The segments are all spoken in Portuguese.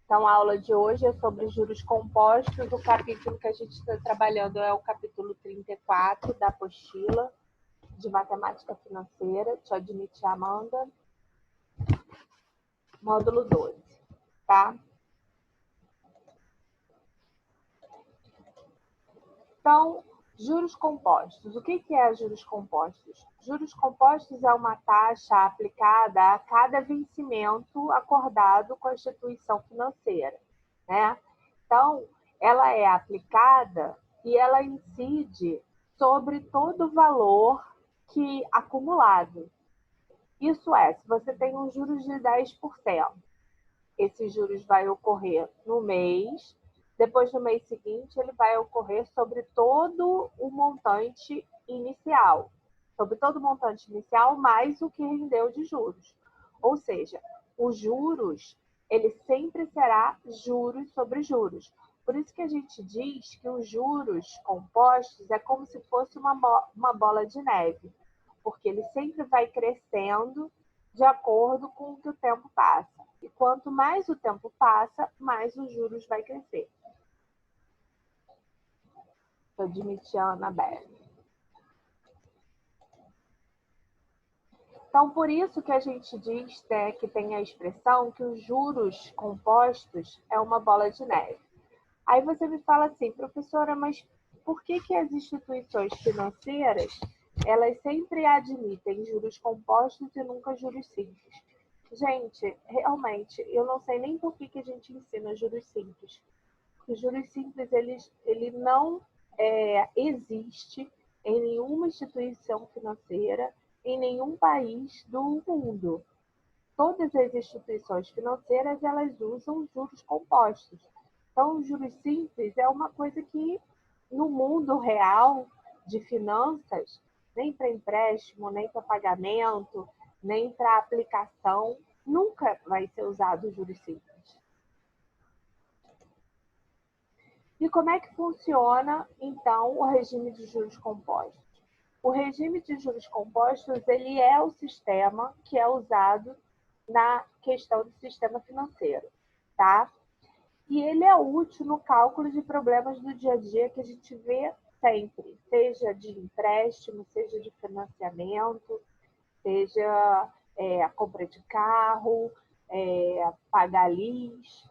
Então, a aula de hoje é sobre juros compostos. O capítulo que a gente está trabalhando é o capítulo 34 da apostila de Matemática Financeira. Te admite, Amanda. Módulo 12, tá? Então, juros compostos. O que é juros compostos? Juros compostos é uma taxa aplicada a cada vencimento acordado com a instituição financeira, né? Então, ela é aplicada e ela incide sobre todo o valor que acumulado. Isso é, se você tem um juros de 10%, esses juros vai ocorrer no mês, depois no mês seguinte ele vai ocorrer sobre todo o montante inicial, mais o que rendeu de juros. Ou seja, os juros, ele sempre será juros sobre juros. Por isso que a gente diz que os juros compostos é como se fosse uma bola de neve, porque ele sempre vai crescendo de acordo com o que o tempo passa. E quanto mais o tempo passa, mais os juros vai crescer. Estou admitindo a Anabelle. Então, por isso que a gente diz, né, que tem a expressão que os juros compostos é uma bola de neve. Aí você me fala assim, professora, mas por que as instituições financeiras elas sempre admitem juros compostos e nunca juros simples? Gente, realmente, eu não sei nem por que a gente ensina juros simples. Os juros simples, ele não existe em nenhuma instituição financeira, em nenhum país do mundo. Todas as instituições financeiras, elas usam juros compostos. Então, os juros simples é uma coisa que, no mundo real de finanças, nem para empréstimo, nem para pagamento, nem para aplicação, nunca vai ser usado juros simples. E como é que funciona, então, o regime de juros compostos? O regime de juros compostos, ele é o sistema que é usado na questão do sistema financeiro, tá? E ele é útil no cálculo de problemas do dia a dia que a gente vê sempre, seja de empréstimo, seja de financiamento, seja a compra de carro, pagar lis,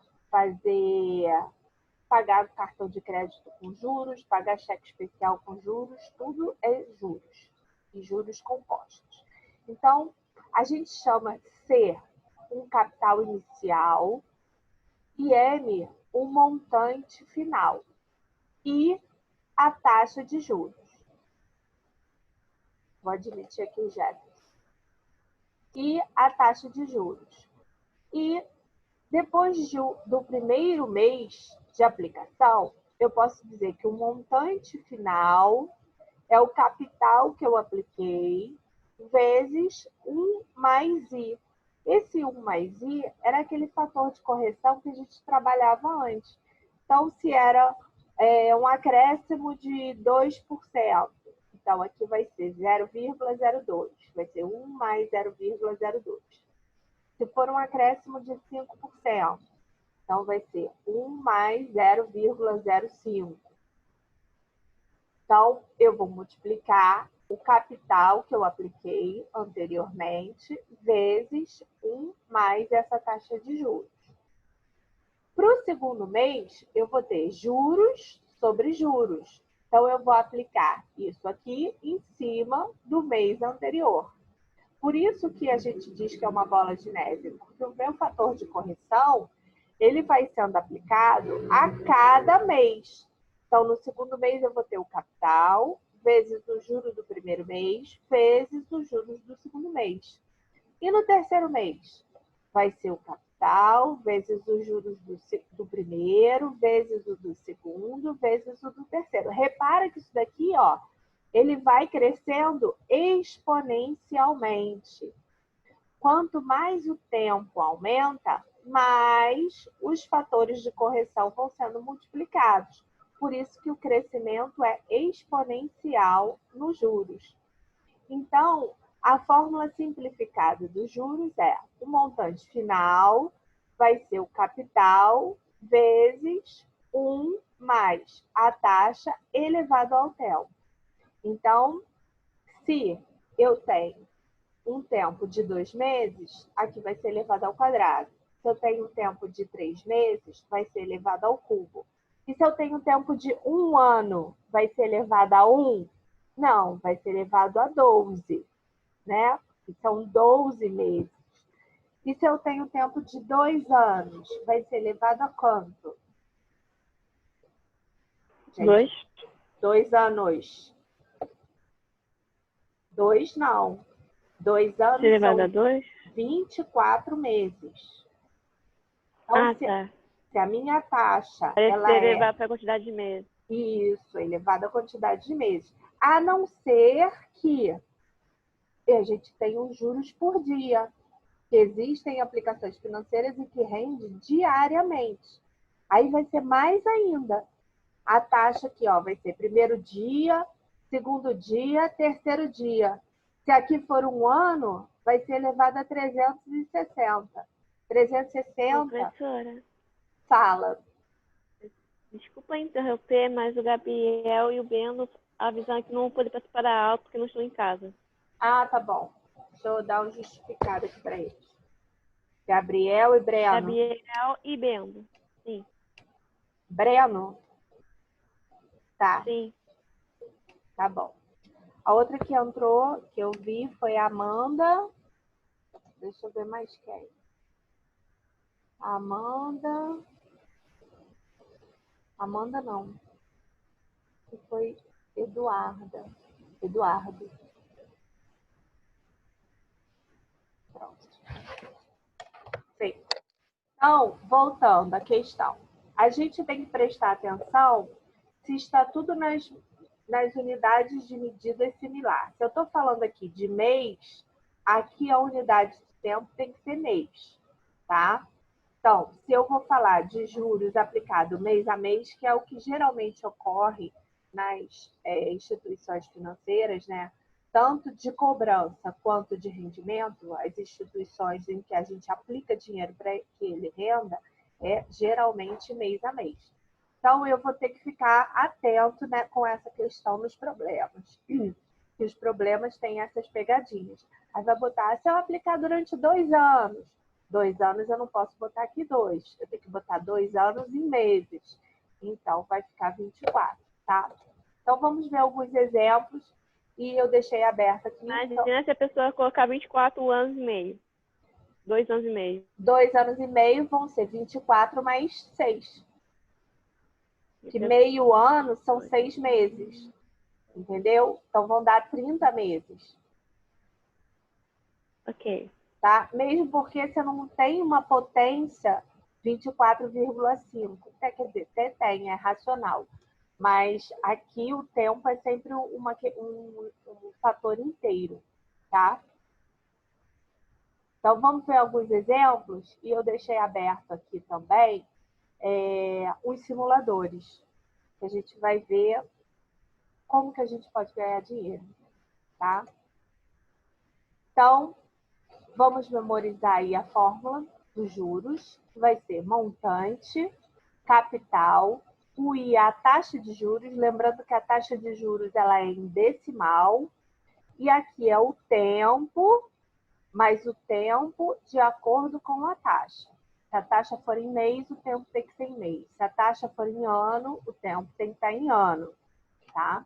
pagar o cartão de crédito com juros, pagar cheque especial com juros, tudo é juros, e juros compostos. Então, a gente chama C um capital inicial, e M um montante final, e a taxa de juros. Vou admitir aqui o Jefferson. E a taxa de juros. E depois do primeiro mês de aplicação, eu posso dizer que o montante final é o capital que eu apliquei vezes 1 mais I. Esse 1 mais I era aquele fator de correção que a gente trabalhava antes. Então, se era um acréscimo de 2%, então aqui vai ser 0,02, vai ser 1 mais 0,02. Se for um acréscimo de 5%, então vai ser 1 mais 0,05. Então, eu vou multiplicar o capital que eu apliquei anteriormente vezes 1 mais essa taxa de juros. Para o segundo mês, eu vou ter juros sobre juros. Então, eu vou aplicar isso aqui em cima do mês anterior. Por isso que a gente diz que é uma bola de neve, porque o meu fator de correção, ele vai sendo aplicado a cada mês. Então, no segundo mês, eu vou ter o capital, vezes o juro do primeiro mês, vezes os juros do segundo mês. E no terceiro mês, vai ser o capital, vezes os juros do primeiro, vezes o do segundo, vezes o do terceiro. Repara que isso daqui, ó, ele vai crescendo exponencialmente. Quanto mais o tempo aumenta, mais os fatores de correção vão sendo multiplicados. Por isso que o crescimento é exponencial nos juros. Então, a fórmula simplificada dos juros é o montante final vai ser o capital vezes 1 mais a taxa elevado ao tempo. Então, se eu tenho um tempo de 2 meses, aqui vai ser elevado ao quadrado. Se eu tenho um tempo de 3 meses, vai ser elevado ao cubo. E se eu tenho um tempo de 1 ano, vai ser elevado a 1? Não, vai ser elevado a 12, né? E são 12 meses. E se eu tenho tempo de 2 anos, vai ser elevado a quanto? Gente, 2 anos. 2 não. 2 anos elevado a são 2? 24 meses. Então, Ah, tá. se a minha taxa Parece ela ser é elevado para a quantidade de meses. isso, elevada a quantidade de meses, a não ser que a gente tenha os juros por dia, que existem aplicações financeiras e que rende diariamente. Aí vai ser mais ainda. A taxa aqui, ó, vai ser primeiro dia, segundo dia, terceiro dia. Se aqui for 1 ano, vai ser elevada a 360. 360 Professora, fala. desculpa interromper, mas o Gabriel e o Beno avisaram que não vão poder participar da aula porque não estão em casa. Ah, tá bom. Deixa eu dar um justificado aqui para eles. Gabriel e Breno. Gabriel e Beno. Sim. Breno? Tá, Sim. tá bom. A outra que entrou, que eu vi, foi a Amanda. Deixa eu ver mais quem. Amanda. Amanda não. Que foi Eduarda. Eduardo. Pronto. Sim. Então, voltando à questão. A gente tem que prestar atenção se está tudo nas unidades de medida similar. Se eu estou falando aqui de mês, aqui a unidade de tempo tem que ser mês, tá? Então, se eu vou falar de juros aplicado mês a mês, que é o que geralmente ocorre nas instituições financeiras, né? Tanto de cobrança quanto de rendimento, as instituições em que a gente aplica dinheiro para que ele renda, é geralmente mês a mês. Então, eu vou ter que ficar atento, né, com essa questão nos problemas. Que os problemas têm essas pegadinhas. Aí vai botar, se eu aplicar durante 2 anos, 2 anos eu não posso botar aqui 2, eu tenho que botar 2 anos em meses. Então, vai ficar 24, tá? Então, vamos ver alguns exemplos e eu deixei aberto aqui. Imagina se a pessoa colocar 24 anos e meio. 2 anos e meio. 2 anos e meio vão ser 24 mais 6. Que meio ano são 6 meses. Entendeu? Então, vão dar 30 meses. Ok. Tá? Mesmo porque você não tem uma potência 24,5. Quer dizer, até tem, é racional. Mas aqui o tempo é sempre um fator inteiro, tá? Então, vamos ver alguns exemplos, e eu deixei aberto aqui também os simuladores, que a gente vai ver como que a gente pode ganhar dinheiro, tá? Então, vamos memorizar aí a fórmula dos juros, que vai ser montante, capital, o I é a taxa de juros, lembrando que a taxa de juros ela é em decimal, e aqui é o tempo, mais o tempo de acordo com a taxa. Se a taxa for em mês, o tempo tem que ser em mês. Se a taxa for em ano, o tempo tem que estar em ano, tá?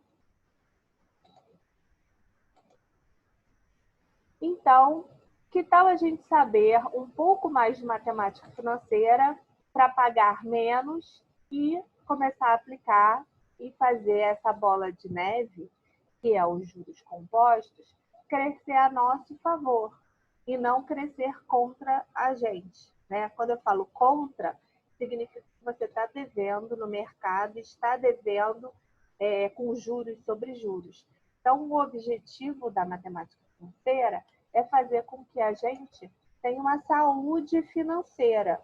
Então, que tal a gente saber um pouco mais de matemática financeira para pagar menos e começar a aplicar e fazer essa bola de neve, que é os juros compostos, crescer a nosso favor e não crescer contra a gente, né? Quando eu falo contra, significa que você está devendo no mercado, está devendo com juros sobre juros. Então, o objetivo da matemática financeira é fazer com que a gente tenha uma saúde financeira,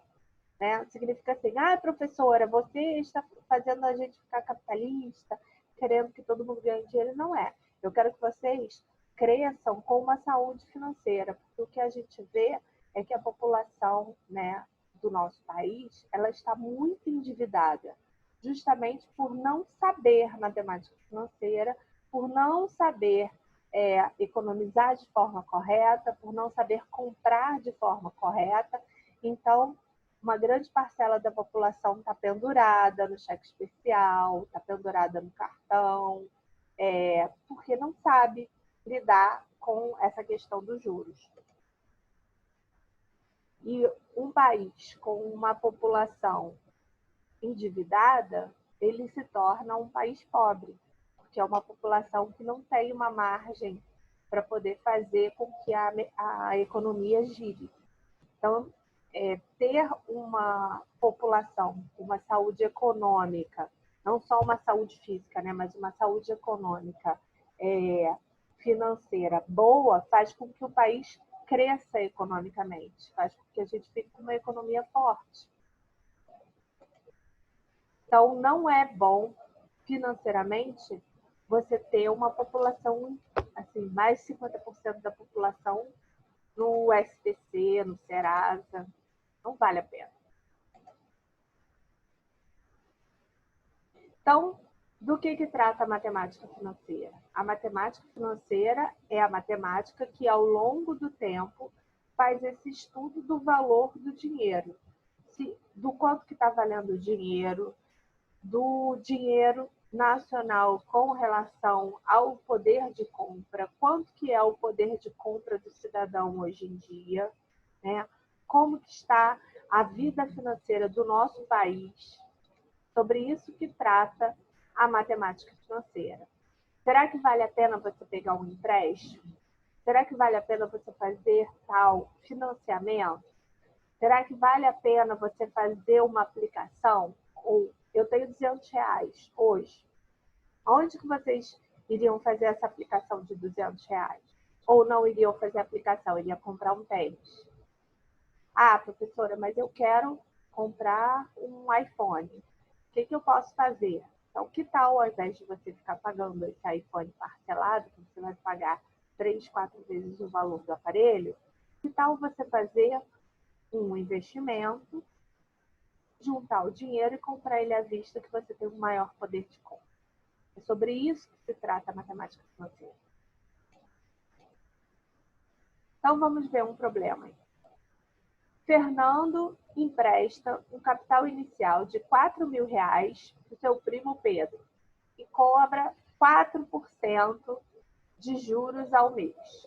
né? Significa assim, professora, você está fazendo a gente ficar capitalista, querendo que todo mundo ganhe dinheiro. Não é. Eu quero que vocês cresçam com uma saúde financeira, porque o que a gente vê é que a população, né, do nosso país, ela está muito endividada, justamente por não saber matemática financeira, por não saber economizar de forma correta, por não saber comprar de forma correta. Então, uma grande parcela da população está pendurada no cheque especial, está pendurada no cartão, porque não sabe lidar com essa questão dos juros. E um país com uma população endividada, ele se torna um país pobre, porque é uma população que não tem uma margem para poder fazer com que a economia gire. Então, ter uma população com uma saúde econômica, não só uma saúde física, né, mas uma saúde econômica financeira boa, faz com que o país cresça economicamente, faz com que a gente fique com uma economia forte. Então, não é bom financeiramente você ter uma população, assim, mais de 50% da população no SPC, no Serasa. Não vale a pena. Então, do que trata a matemática financeira? A matemática financeira é a matemática que, ao longo do tempo, faz esse estudo do valor do dinheiro. Do quanto que está valendo o dinheiro, do dinheiro nacional com relação ao poder de compra, quanto que é o poder de compra do cidadão hoje em dia, né? Como que está a vida financeira do nosso país. Sobre isso que trata a matemática financeira. Será que vale a pena você pegar um empréstimo? Será que vale a pena você fazer tal financiamento? Será que vale a pena você fazer uma aplicação? Ou eu tenho R$200 hoje. Onde que vocês iriam fazer essa aplicação de R$200? Ou não iriam fazer a aplicação, iriam comprar um tênis? Ah, professora, mas eu quero comprar um iPhone. O que eu posso fazer? Então, que tal, ao invés de você ficar pagando esse iPhone parcelado, que você vai pagar 3, 4 vezes o valor do aparelho, que tal você fazer um investimento, juntar o dinheiro e comprar ele à vista, que você tem um maior poder de compra? É sobre isso que se trata a matemática financeira. Então, vamos ver um problema aí. Fernando empresta um capital inicial de R$4.000 para o seu primo Pedro e cobra 4% de juros ao mês.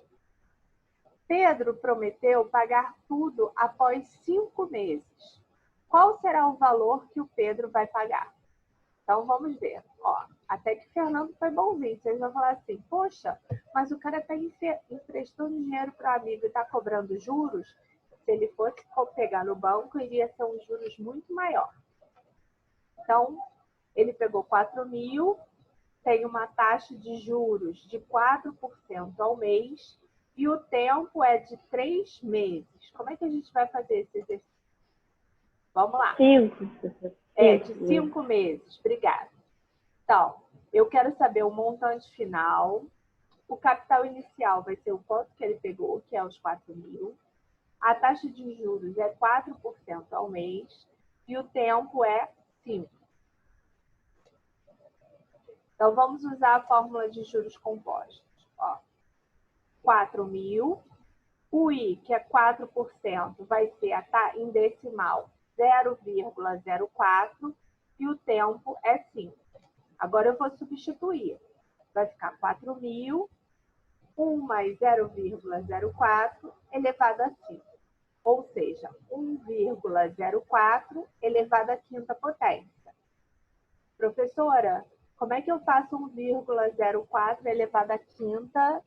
Pedro prometeu pagar tudo após 5 meses. Qual será o valor que o Pedro vai pagar? Então, vamos ver. Até que Fernando foi bonzinho. Vocês vão falar assim, poxa, mas o cara está emprestando dinheiro para o amigo e está cobrando juros. Se ele fosse pegar no banco, iria ser um juros muito maior. Então, ele pegou 4.000, tem uma taxa de juros de 4% ao mês e o tempo é de 3 meses. Como é que a gente vai fazer esse exercício? Vamos lá. 5. De 5 meses. Obrigada. Então, eu quero saber o montante final. O capital inicial vai ser o quanto que ele pegou, que é os 4.000. A taxa de juros é 4% ao mês e o tempo é 5. Então, vamos usar a fórmula de juros compostos. 4.000, o I, que é 4%, vai ser em decimal 0,04 e o tempo é 5. Agora eu vou substituir. Vai ficar 4.000, 1 mais 0,04 elevado a 5. Ou seja, 1,04 elevado à quinta potência. Professora, como é que eu faço 1,04 elevado à quinta?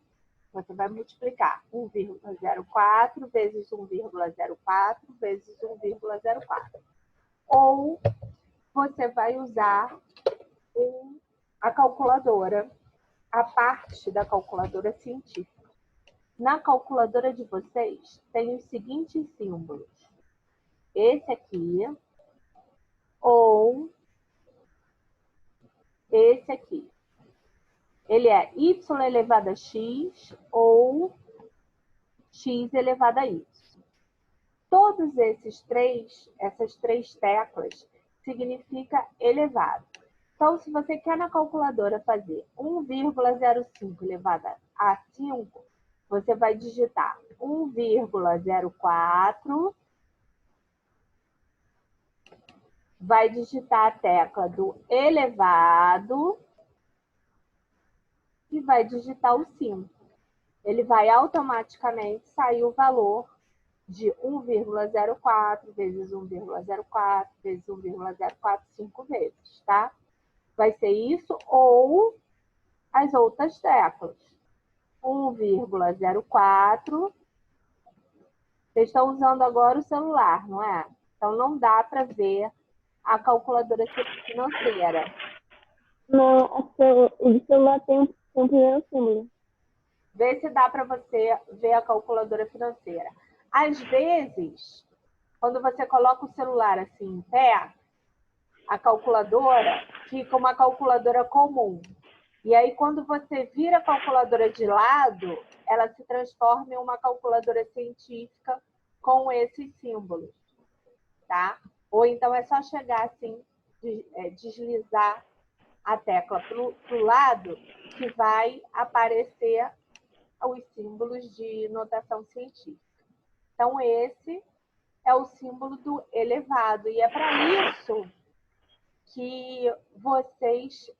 Você vai multiplicar 1,04 vezes 1,04 vezes 1,04. Ou você vai usar a calculadora, a parte da calculadora científica. Na calculadora de vocês, tem os seguintes símbolos. Esse aqui, ou esse aqui. Ele é y elevado a x ou x elevado a y. Todos essas três teclas significa elevado. Então, se você quer na calculadora fazer 1,05 elevado a 5, você vai digitar 1,04, vai digitar a tecla do elevado e vai digitar o 5. Ele vai automaticamente sair o valor de 1,04 vezes 1,04 vezes 1,04 5 vezes, tá? Vai ser isso ou as outras teclas. 1,04. Vocês estão usando agora o celular, não é? Então não dá para ver a calculadora financeira. Não, o celular tem um primeiro símbolo. Vê se dá para você ver a calculadora financeira. Às vezes, quando você coloca o celular assim em pé, a calculadora fica uma calculadora comum. E aí, quando você vira a calculadora de lado, ela se transforma em uma calculadora científica com esses símbolos, tá? Ou então é só chegar assim, deslizar a tecla para o lado, que vai aparecer os símbolos de notação científica. Então, esse é o símbolo do elevado. E é para isso que vocês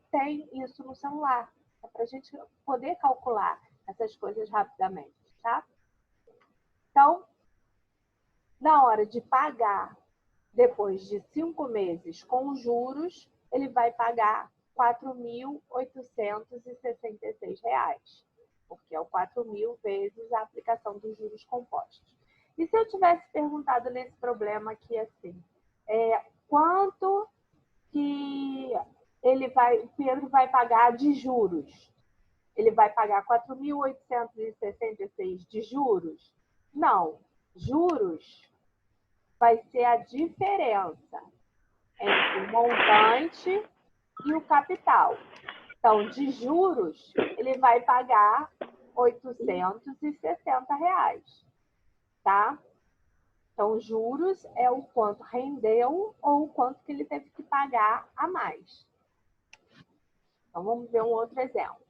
têm isso no celular. É para a gente poder calcular essas coisas rapidamente, tá? Então, na hora de pagar, depois de 5 meses com juros, ele vai pagar R$ 4.866, porque é o 4.000 vezes a aplicação dos juros compostos. E se eu tivesse perguntado nesse problema aqui assim, quanto que o Pedro vai pagar de juros? Ele vai pagar 4.866 de juros? Não. Juros vai ser a diferença entre o montante e o capital. Então, de juros, ele vai pagar R$ 860, tá? Então, juros é o quanto rendeu ou o quanto que ele teve que pagar a mais. Então, vamos ver um outro exemplo.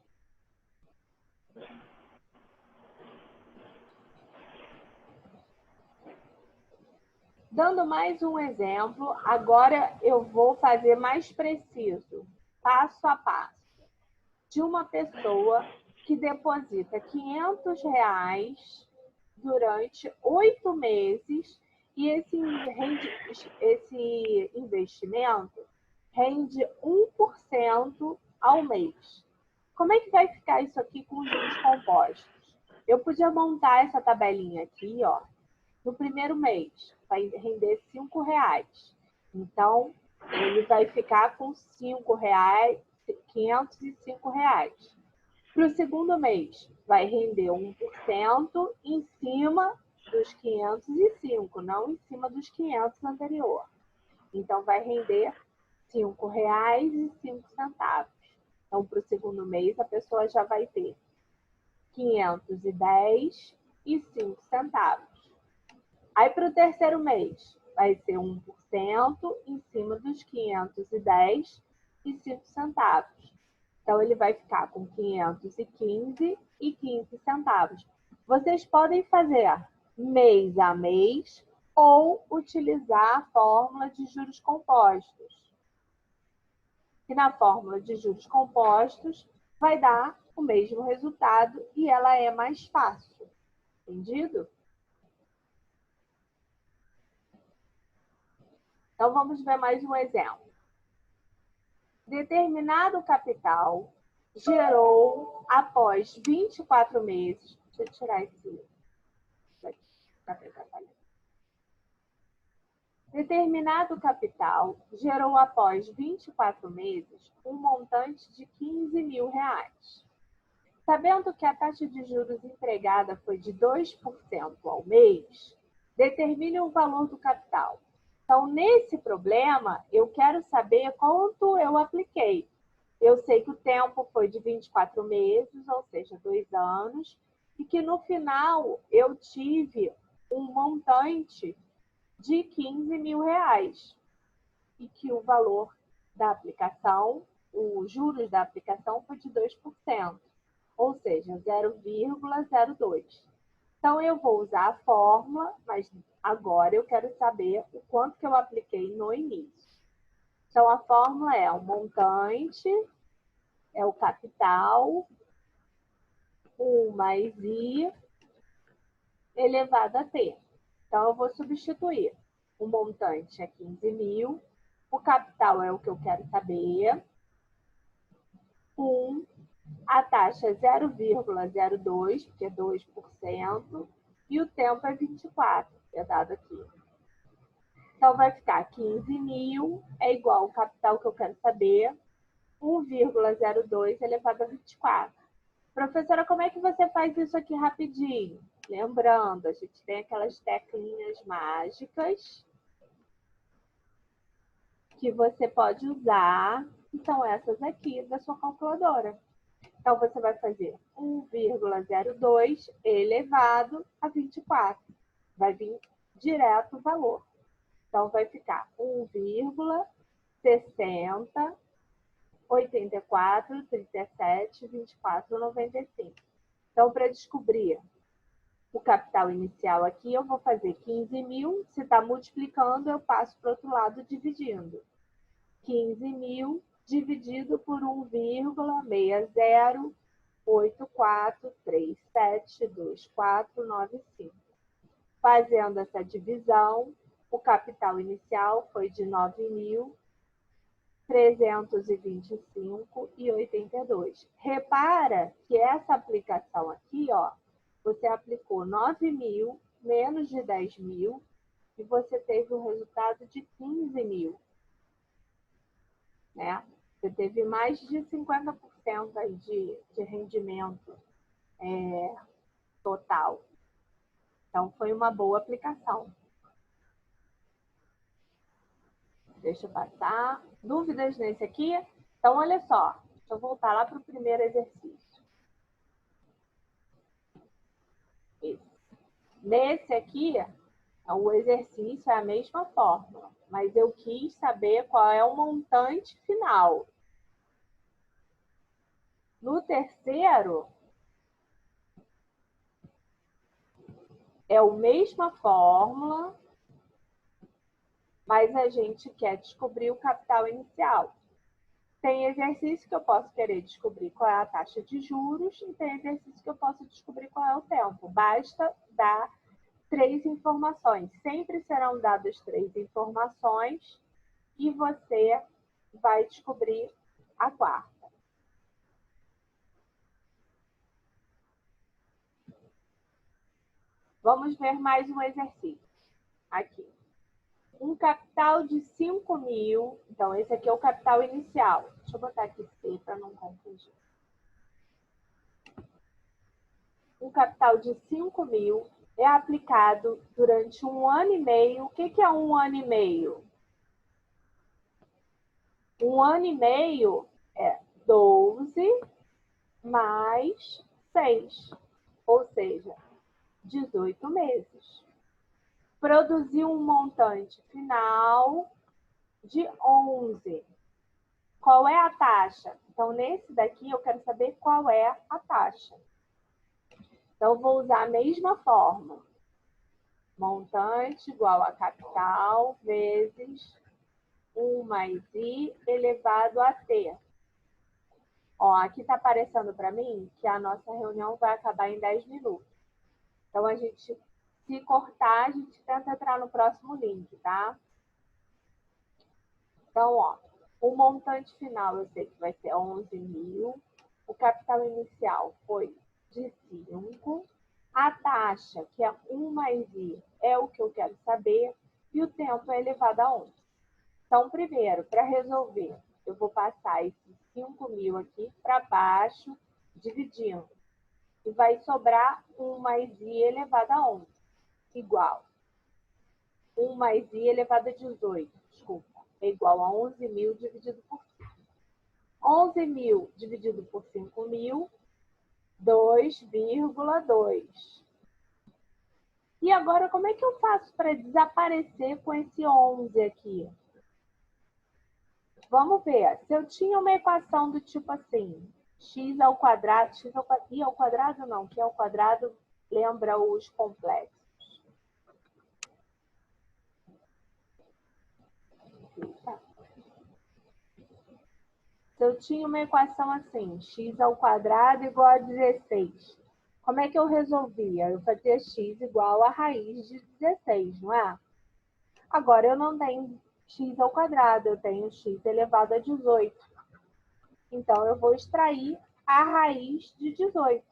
Dando mais um exemplo, agora eu vou fazer mais preciso, passo a passo, de uma pessoa que deposita R$ 500 durante 8 meses e esse investimento rende 1% ao mês. Como é que vai ficar isso aqui com os juros compostos? Eu podia montar essa tabelinha aqui, ó. No primeiro mês, vai render R$ 5. Então, ele vai ficar com R$ 505. Para o segundo mês, vai render 1% em cima dos 505, não em cima dos 500 anterior. Então, vai render R$ 5,05. Então, para o segundo mês, a pessoa já vai ter 510,05. Aí, para o terceiro mês, vai ser 1% em cima dos 510,05. Então, ele vai ficar com 515,15. Vocês podem fazer mês a mês ou utilizar a fórmula de juros compostos. E na fórmula de juros compostos vai dar o mesmo resultado e ela é mais fácil. Entendido? Então, vamos ver mais um exemplo. Determinado capital gerou, após 24 meses... Deixa eu tirar esse... Determinado capital gerou, após 24 meses, um montante de R$ 15.000. Sabendo que a taxa de juros empregada foi de 2% ao mês, determine o valor do capital. Então, nesse problema, eu quero saber quanto eu apliquei. Eu sei que o tempo foi de 24 meses, ou seja, 2 anos, e que no final eu tive um montante de 15 mil reais e que o valor da aplicação, os juros da aplicação foi de 2%, ou seja, 0,02. Então, eu vou usar a fórmula, mas agora eu quero saber o quanto que eu apliquei no início. Então, a fórmula é o montante, é o capital, 1 mais I elevado a T. Então, eu vou substituir. O montante é 15 mil, o capital é o que eu quero saber, 1, a taxa é 0,02, porque é 2%, e o tempo é 24, que é dado aqui. Então, vai ficar 15 mil é igual ao capital que eu quero saber, 1,02 elevado a 24. Professora, como é que você faz isso aqui rapidinho? Lembrando, a gente tem aquelas teclinhas mágicas que você pode usar, que são essas aqui da sua calculadora. Então, você vai fazer 1,02 elevado a 24. Vai vir direto o valor. Então, vai ficar 1,60, 84, 37, 24, 95. Então, para descobrir o capital inicial aqui, eu vou fazer 15 mil. Se está multiplicando, eu passo para o outro lado dividindo. 15 mil dividido por 1,6084372495. Fazendo essa divisão, o capital inicial foi de 9.325,82. Repara que essa aplicação aqui, ó, você aplicou 9 mil menos de 10 mil e você teve um resultado de 15 mil. Né? Você teve mais de 50% aí de rendimento total. Então, foi uma boa aplicação. Deixa eu passar. Dúvidas nesse aqui? Então, olha só. Deixa eu voltar lá para o primeiro exercício. Esse. Nesse aqui, o exercício é a mesma fórmula, mas eu quis saber qual é o montante final. No terceiro, é a mesma fórmula, mas a gente quer descobrir o capital inicial. Tem exercício que eu posso querer descobrir qual é a taxa de juros e tem exercício que eu posso descobrir qual é o tempo. Basta dar 3 informações. Sempre serão dadas 3 informações e você vai descobrir a quarta. Vamos ver mais um exercício. Aqui. Um capital de 5 mil. Então, esse aqui é o capital inicial. Deixa eu botar aqui C para não confundir. Um capital de 5 mil é aplicado durante 1 ano e meio. O que é 1 ano e meio? 1 ano e meio é 12 mais 6, ou seja, 18 meses. Produziu um montante final de 11. Qual é a taxa? Então, nesse daqui, eu quero saber qual é a taxa. Então, eu vou usar a mesma fórmula. Montante igual a capital vezes 1 mais I elevado a T. Ó, aqui está aparecendo para mim que a nossa reunião vai acabar em 10 minutos. Então, a gente, se cortar, a gente tenta entrar no próximo link, tá? Então, ó, o montante final eu sei que vai ser 11 mil. O capital inicial foi de 5. A taxa, que é 1 mais I, é o que eu quero saber. E o tempo é elevado a 11. Então, primeiro, para resolver, eu vou passar esses 5 mil aqui para baixo, dividindo. E vai sobrar 1 mais I elevado a 11. Igual. 1 mais I elevado a 18. Desculpa. É igual a 11 mil dividido por 5. 11 mil dividido por 5 mil, 2,2. E agora, como é que eu faço para desaparecer com esse 11 aqui? Vamos ver. Se eu tinha uma equação do tipo assim, x ao quadrado, e ao quadrado não, que ao quadrado lembra os complexos. Se eu tinha uma equação assim, x ao quadrado igual a 16, como é que eu resolvia? Eu fazia x igual a raiz de 16, não é? Agora eu não tenho x ao quadrado, eu tenho x elevado a 18. Então eu vou extrair a raiz de 18.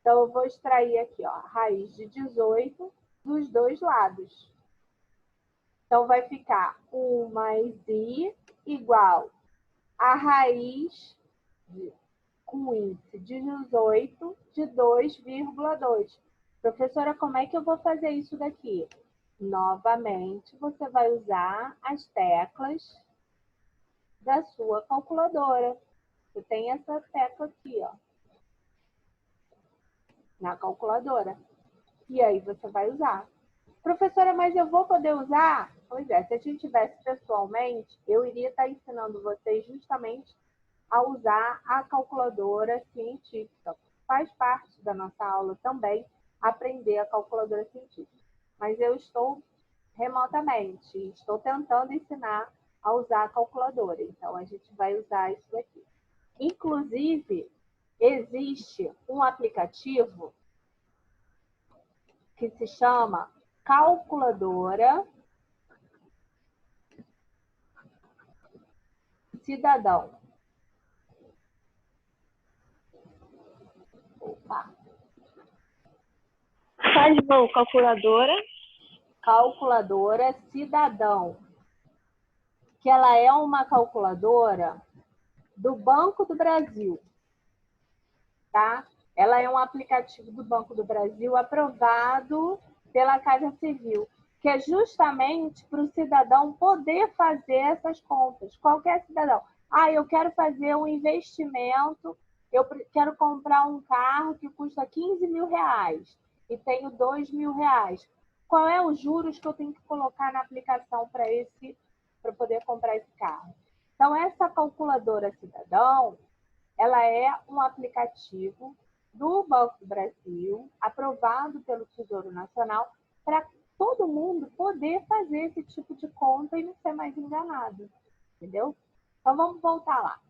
Então eu vou extrair aqui, ó, a raiz de 18 dos dois lados. Então vai ficar 1 mais i igual a raiz com índice de 18 de 2,2. Professora, como é que eu vou fazer isso daqui? Novamente, você vai usar as teclas da sua calculadora. Você tem essa tecla aqui, ó, na calculadora. E aí você vai usar. Professora, mas eu vou poder usar? Pois é, se a gente tivesse pessoalmente, eu iria estar ensinando vocês justamente a usar a calculadora científica. Faz parte da nossa aula também aprender a calculadora científica. Mas eu estou remotamente, estou tentando ensinar a usar a calculadora. Então, a gente vai usar isso daqui. Inclusive, existe um aplicativo que se chama Calculadora Cidadão. Opa. Faz de novo, calculadora. Calculadora Cidadão. Que ela é uma calculadora do Banco do Brasil. Tá? Ela é um aplicativo do Banco do Brasil aprovado pela Casa Civil, que é justamente para o cidadão poder fazer essas contas. Qualquer cidadão. Ah, eu quero fazer um investimento, eu quero comprar um carro que custa 15 mil reais e tenho 2 mil reais. Qual é os juros que eu tenho que colocar na aplicação para poder comprar esse carro? Então, essa calculadora cidadão, ela é um aplicativo do Banco do Brasil, aprovado pelo Tesouro Nacional, para todo mundo poder fazer esse tipo de conta e não ser mais enganado. Entendeu? Então, vamos voltar lá.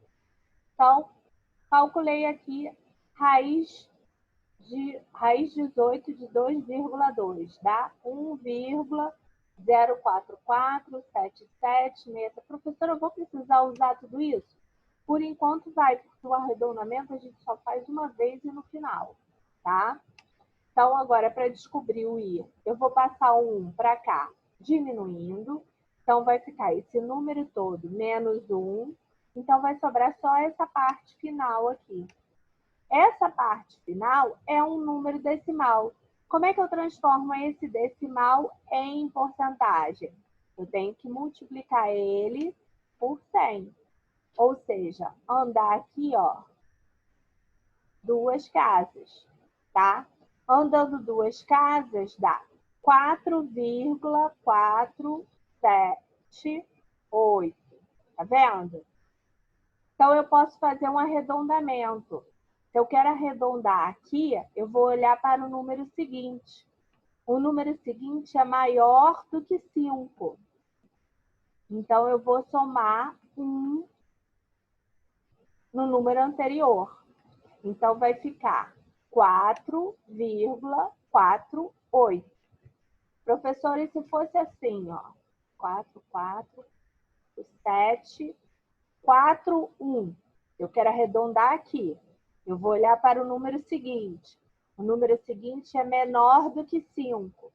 Então, calculei aqui raiz 18 de 2,2, dá 1,04477. Professora, eu vou precisar usar tudo isso? Por enquanto vai, porque o arredondamento a gente só faz uma vez e no final, tá? Então, agora, para descobrir o i, eu vou passar o 1 para cá, diminuindo. Então, vai ficar esse número todo menos 1. Então, vai sobrar só essa parte final aqui. Essa parte final é um número decimal. Como é que eu transformo esse decimal em porcentagem? Eu tenho que multiplicar ele por 100. Ou seja, andar aqui, ó, 2 casas, tá? Andando 2 casas dá 4,478. Tá vendo? Então, eu posso fazer um arredondamento. Se eu quero arredondar aqui, eu vou olhar para o número seguinte. O número seguinte é maior do que 5. Então, eu vou somar 1 no número anterior. Então, vai ficar 4,48. Professor, e se fosse assim, ó, 4, 4, 7, 4, 1. Eu quero arredondar aqui. Eu vou olhar para o número seguinte. O número seguinte é menor do que 5.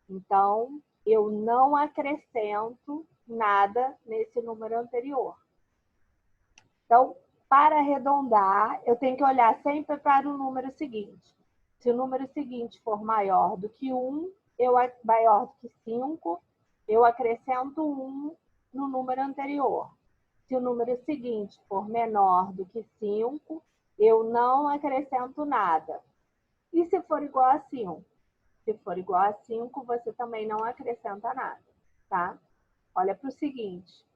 Então, eu não acrescento nada nesse número anterior. Então, para arredondar, eu tenho que olhar sempre para o número seguinte. Se o número seguinte for maior do que 1, maior do que 5, eu acrescento 1 no número anterior. Se o número seguinte for menor do que 5, eu não acrescento nada. E se for igual a 5? Se for igual a 5, você também não acrescenta nada, tá? Olha para o seguinte.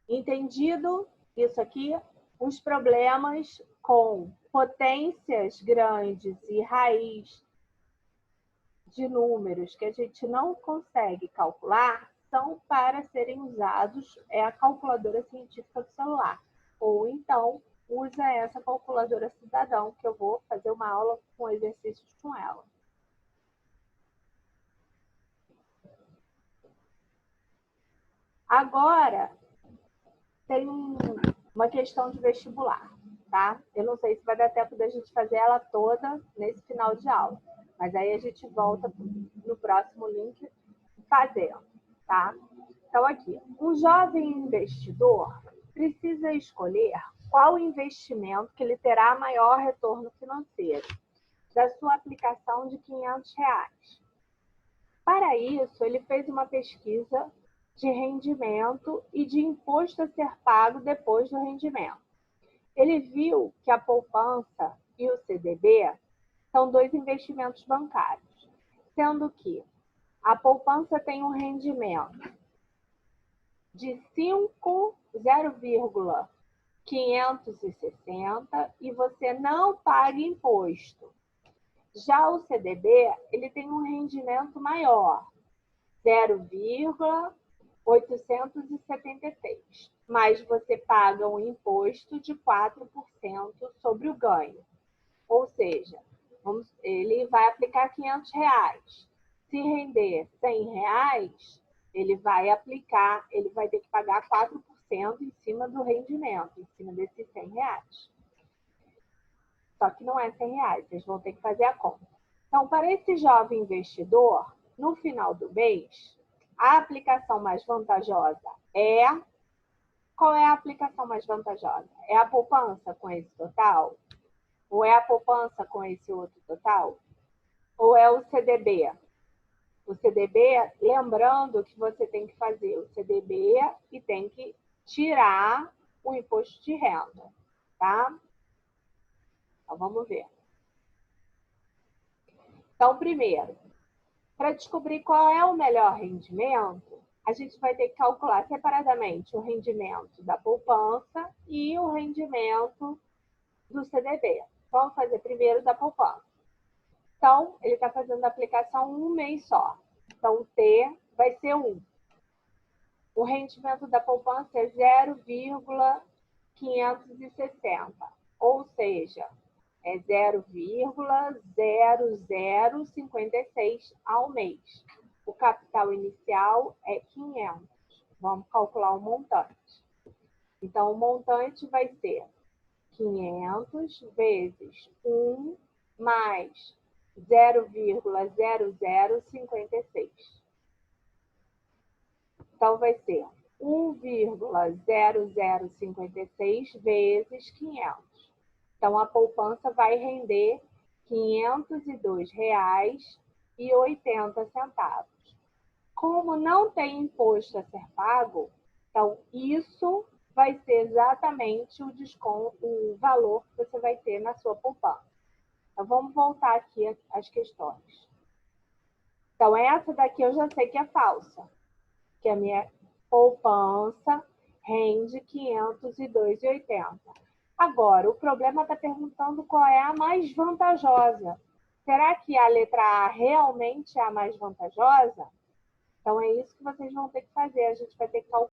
Entendido isso aqui? Os problemas com potências grandes e raiz de números que a gente não consegue calcular são para serem usados a calculadora científica do celular. Ou então, usa essa calculadora cidadão, que eu vou fazer uma aula com exercícios com ela. Agora, tem uma questão de vestibular, tá? Eu não sei se vai dar tempo da gente fazer ela toda nesse final de aula, mas aí a gente volta no próximo link fazendo, tá? Então, aqui, um jovem investidor precisa escolher qual investimento que lhe terá maior retorno financeiro da sua aplicação de R$ 500. Para isso, ele fez uma pesquisa de rendimento e de imposto a ser pago depois do rendimento. Ele viu que a poupança e o CDB são 2 investimentos bancários, sendo que a poupança tem um rendimento de 0,560 e você não paga imposto. Já o CDB, ele tem um rendimento maior, 0,876, mas você paga um imposto de 4% sobre o ganho. Ou seja, ele vai aplicar R$ 500. Se render R$ 100, ele vai ter que pagar 4% em cima do rendimento, em cima desses R$ 100. Só que não é R$ 100, vocês vão ter que fazer a conta. Então, para esse jovem investidor, no final do mês, a aplicação mais vantajosa é... Qual é a aplicação mais vantajosa? É a poupança com esse total? Ou é a poupança com esse outro total? Ou é o CDB? O CDB, lembrando que você tem que fazer o CDB e tem que tirar o imposto de renda, tá? Então, vamos ver. Então, primeiro, para descobrir qual é o melhor rendimento, a gente vai ter que calcular separadamente o rendimento da poupança e o rendimento do CDB. Vamos fazer primeiro da poupança. Então, ele está fazendo a aplicação um mês só. Então, o T vai ser 1. O rendimento da poupança é 0,560, ou seja, é 0,0056 ao mês. O capital inicial é 500. Vamos calcular o montante. Então, o montante vai ser 500 vezes 1 mais 0,0056. Então, vai ser 1,0056 vezes 500. Então, a poupança vai render R$ 502,80. Como não tem imposto a ser pago, então isso vai ser exatamente o desconto, o valor que você vai ter na sua poupança. Então, vamos voltar aqui às questões. Então, essa daqui eu já sei que é falsa, que a minha poupança rende R$ 502,80. Agora, o problema está perguntando qual é a mais vantajosa. Será que a letra A realmente é a mais vantajosa? Então, é isso que vocês vão ter que fazer. A gente vai ter que calcular